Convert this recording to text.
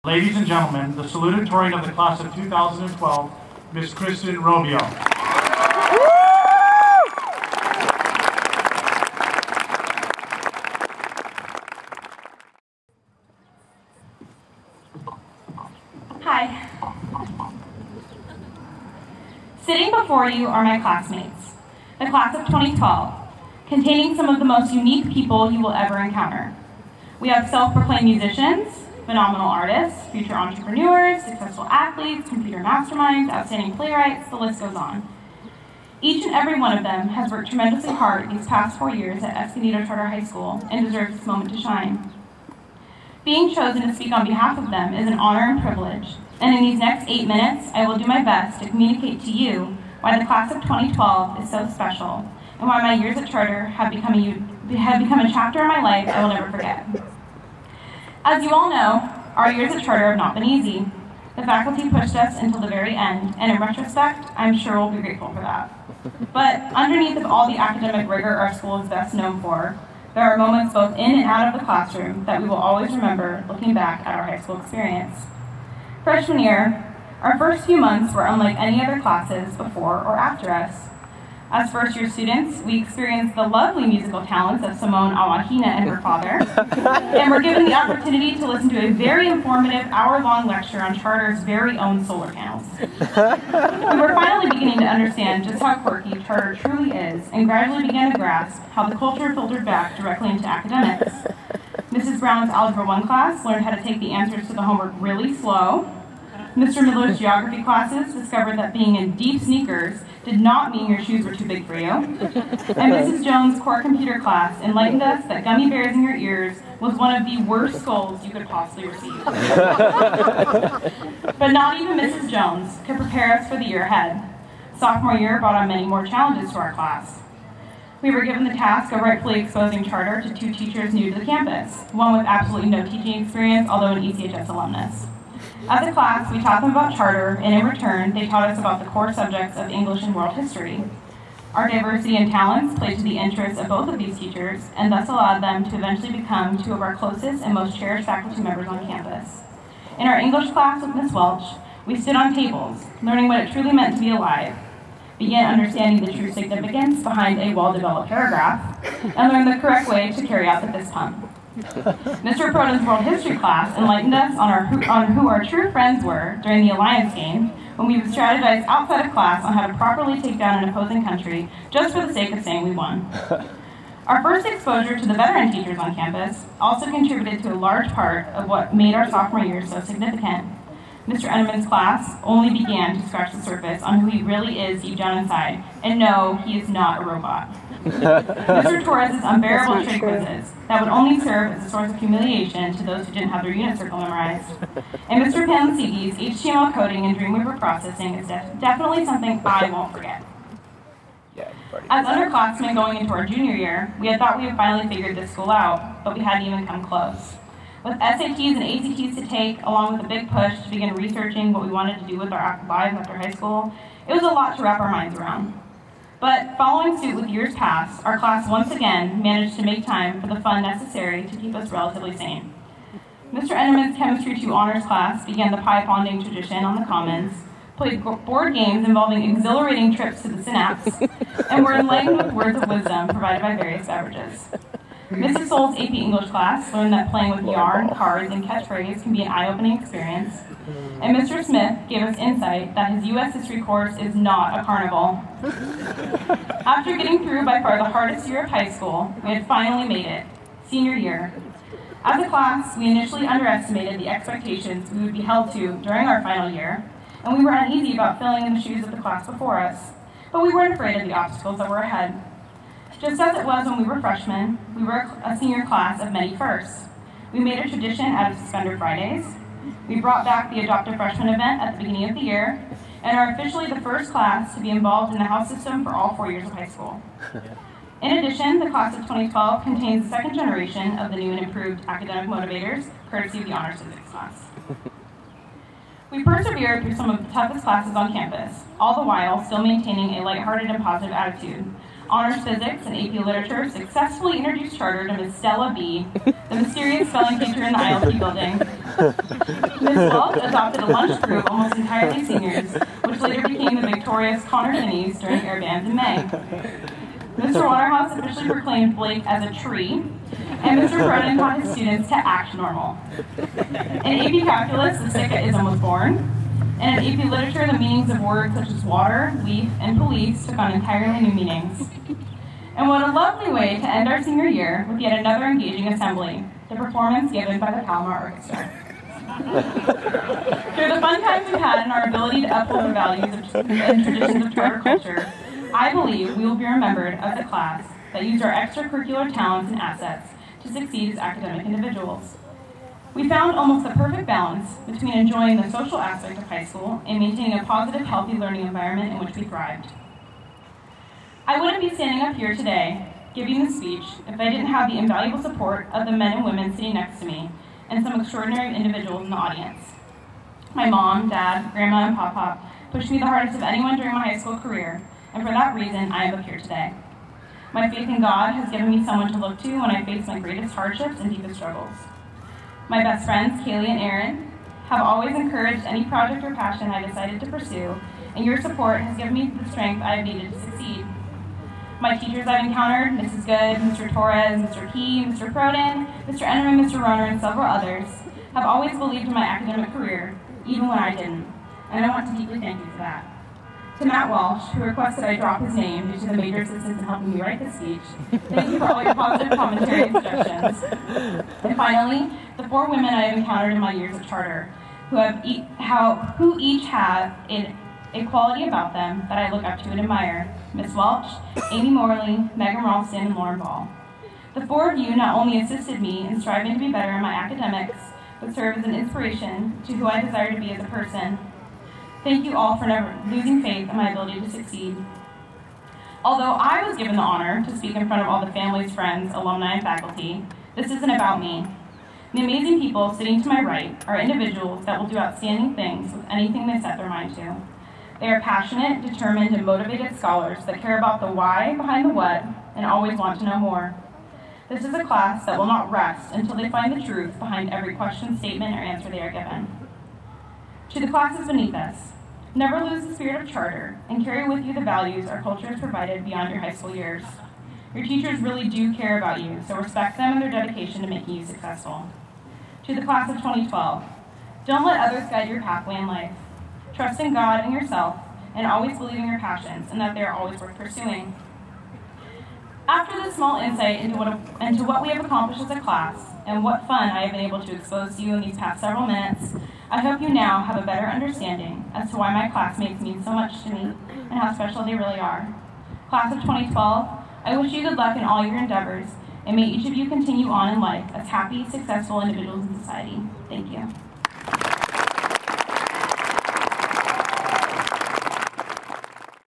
Ladies and gentlemen, the salutatorian of the class of 2012, Ms. Kristin Robbio. Hi. Sitting before you are my classmates, the class of 2012, containing some of the most unique people you will ever encounter. We have self-proclaimed musicians, phenomenal artists, future entrepreneurs, successful athletes, computer masterminds, outstanding playwrights, the list goes on. Each and every one of them has worked tremendously hard these past 4 years at Escondido Charter High School and deserves this moment to shine. Being chosen to speak on behalf of them is an honor and privilege, and in these next 8 minutes, I will do my best to communicate to you why the class of 2012 is so special, and why my years at Charter have become a chapter in my life I will never forget. As you all know, our years at Charter have not been easy. The faculty pushed us until the very end, and in retrospect, I'm sure we'll be grateful for that. But underneath of all the academic rigor our school is best known for, there are moments both in and out of the classroom that we will always remember looking back at our high school experience. Freshman year, our first few months were unlike any other classes before or after us. As first-year students, we experienced the lovely musical talents of Simone Awahina and her father, and were given the opportunity to listen to a very informative hour-long lecture on Charter's very own solar panels. We were finally beginning to understand just how quirky Charter truly is, and gradually began to grasp how the culture filtered back directly into academics. Mrs. Brown's Algebra 1 class learned how to take the answers to the homework really slow. Mr. Miller's geography classes discovered that being in deep sneakers did not mean your shoes were too big for you. And Mrs. Jones' core computer class enlightened us that gummy bears in your ears was one of the worst scolds you could possibly receive. But not even Mrs. Jones could prepare us for the year ahead. Sophomore year brought on many more challenges to our class. We were given the task of rightfully exposing Charter to 2 teachers new to the campus, one with absolutely no teaching experience, although an ECHS alumnus. As a class, we taught them about Charter, and in return, they taught us about the core subjects of English and world history. Our diversity and talents played to the interests of both of these teachers, and thus allowed them to eventually become 2 of our closest and most cherished faculty members on campus. In our English class with Miss Welch, we stood on tables, learning what it truly meant to be alive, began understanding the true significance behind a well-developed paragraph, and learned the correct way to carry out the fist pump. Mr. Proden's world history class enlightened us on who our true friends were during the Alliance game, when we would strategize outside of class on how to properly take down an opposing country, just for the sake of saying we won. Our first exposure to the veteran teachers on campus also contributed to a large part of what made our sophomore year so significant. Mr. Enneman's class only began to scratch the surface on who he really is deep down inside, and no, he is not a robot. Mr. Torres' unbearable trick quizzes that would only serve as a source of humiliation to those who didn't have their unit circle memorized. And Mr. Pansiegi's HTML coding and Dreamweaver processing is definitely something I won't forget. As underclassmen going into our junior year, we had thought we had finally figured this school out, but we hadn't even come close. With SATs and ACTs to take, along with a big push to begin researching what we wanted to do with our lives after high school, it was a lot to wrap our minds around. But following suit with years past, our class once again managed to make time for the fun necessary to keep us relatively sane. Mr. Enneman's Chemistry 2 honors class began the pie ponding tradition on the Commons, played board games involving exhilarating trips to the synapse, and were enlightened with words of wisdom provided by various beverages. Mrs. Soul's AP English class learned that playing with yarn, cards, and catchphrase can be an eye-opening experience. And Mr. Smith gave us insight that his U.S. history course is not a carnival. After getting through by far the hardest year of high school, we had finally made it, senior year. As a class, we initially underestimated the expectations we would be held to during our final year, and we were uneasy about filling in the shoes of the class before us, but we weren't afraid of the obstacles that were ahead. Just as it was when we were freshmen, we were a senior class of many firsts. We made a tradition out of Suspender Fridays. We brought back the Adopt a Freshman event at the beginning of the year, and are officially the first class to be involved in the house system for all 4 years of high school. In addition, the class of 2012 contains the second generation of the new and improved academic motivators, courtesy of the Honors Physics class. We persevered through some of the toughest classes on campus, all the while still maintaining a lighthearted and positive attitude, Honors Physics and AP Literature successfully introduced charter to Ms. Stella B., the mysterious spelling teacher in the ILT building. Ms. Welch adopted a lunch group almost entirely seniors, which later became the victorious Connor Finney's during air bands in May. Mr. Waterhouse officially proclaimed Blake as a tree, and Mr. Cronin taught his students to act normal. In AP Calculus, the stick-ism was born. And in AP Literature, the meanings of words such as water, leaf, and police took on entirely new meanings. And what a lovely way to end our senior year with yet another engaging assembly, the performance given by the Palomar Orchestra. Through the fun times we've had and our ability to uphold the values and traditions of charter culture, I believe we will be remembered as a class that used our extracurricular talents and assets to succeed as academic individuals. We found almost the perfect balance between enjoying the social aspect of high school and maintaining a positive, healthy learning environment in which we thrived. I wouldn't be standing up here today, giving this speech, if I didn't have the invaluable support of the men and women sitting next to me and some extraordinary individuals in the audience. My mom, dad, grandma, and pop-pop pushed me the hardest of anyone during my high school career, and for that reason, I am up here today. My faith in God has given me someone to look to when I face my greatest hardships and deepest struggles. My best friends, Kaylee and Aaron, have always encouraged any project or passion I decided to pursue, and your support has given me the strength I have needed to succeed. My teachers I've encountered, Mrs. Good, Mr. Torres, Mr. Key, Mr. Croden, Mr. Enderman, Mr. Roner, and several others, have always believed in my academic career, even when I didn't, and I want to deeply thank you for that. To Matt Walsh, who requested I drop his name due to the major assistance in helping me write this speech, thank you for all your positive commentary and suggestions. And finally, the 4 women I have encountered in my years of charter, who each have a quality about them that I look up to and admire: Ms. Welch, Amy Morley, Megan Ralston, and Lauren Ball. The 4 of you not only assisted me in striving to be better in my academics, but serve as an inspiration to who I desire to be as a person. Thank you all for never losing faith in my ability to succeed. Although I was given the honor to speak in front of all the families, friends, alumni, and faculty, this isn't about me. The amazing people sitting to my right are individuals that will do outstanding things with anything they set their mind to. They are passionate, determined, and motivated scholars that care about the why behind the what and always want to know more. This is a class that will not rest until they find the truth behind every question, statement, or answer they are given. To the classes beneath us, never lose the spirit of charter and carry with you the values our culture has provided beyond your high school years. Your teachers really do care about you, so respect them and their dedication to making you successful. To the class of 2012, don't let others guide your pathway in life. Trust in God and yourself, and always believe in your passions and that they are always worth pursuing. After this small insight into what we have accomplished as a class and what fun I have been able to expose to you in these past several minutes, I hope you now have a better understanding as to why my classmates mean so much to me and how special they really are. Class of 2012, I wish you good luck in all your endeavors, and may each of you continue on in life as happy, successful individuals in society. Thank you.